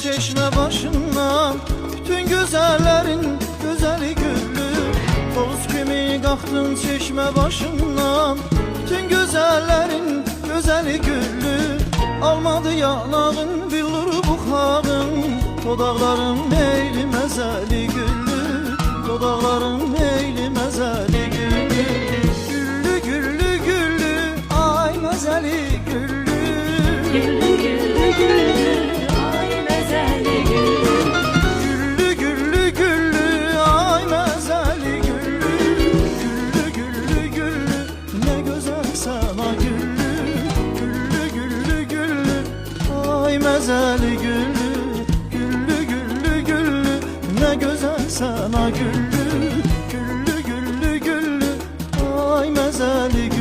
çeşme başından, bütün güzellerin güzeli güllü. Tovuz kimi kalktın çeşme başından, bütün güzellerin güzeli güllü. Almadı yanağın, billuru buxağın, dodaqların neyli məzəli güllü, dodaqların neyli məzəli güllü. Güllü güllü güllü, ay məzəli güllü. Güllü güllü güllü, ay məzəli güllü. Güllü güllü güllü, ay məzəli güllü. Güllü güllü güllü, ne güzel sana güllü. Güllü güllü güllü, ay məzəli güllü. Güllü güllü güllü, ne güzel sana güllü. Güllü güllü güllü, ay məzəli güllü.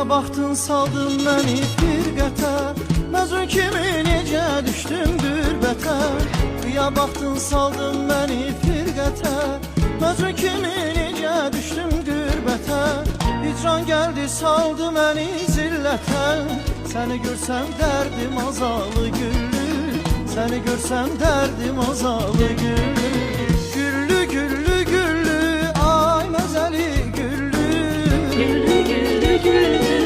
Baxdın saldın məni firqətə, Məzun kimi necə düşdüm qürbətə. Ya baxdın saldın məni firqətə, Məzun kimi necə düşdüm qürbətə. Hicran gəldi saldı məni zillətə, səni görsəm dərdim azalı güllü, səni görsəm dərdim azalı güllü. Güllü güllü güllü, ay məzəli güllü. Güllü güllü güllü,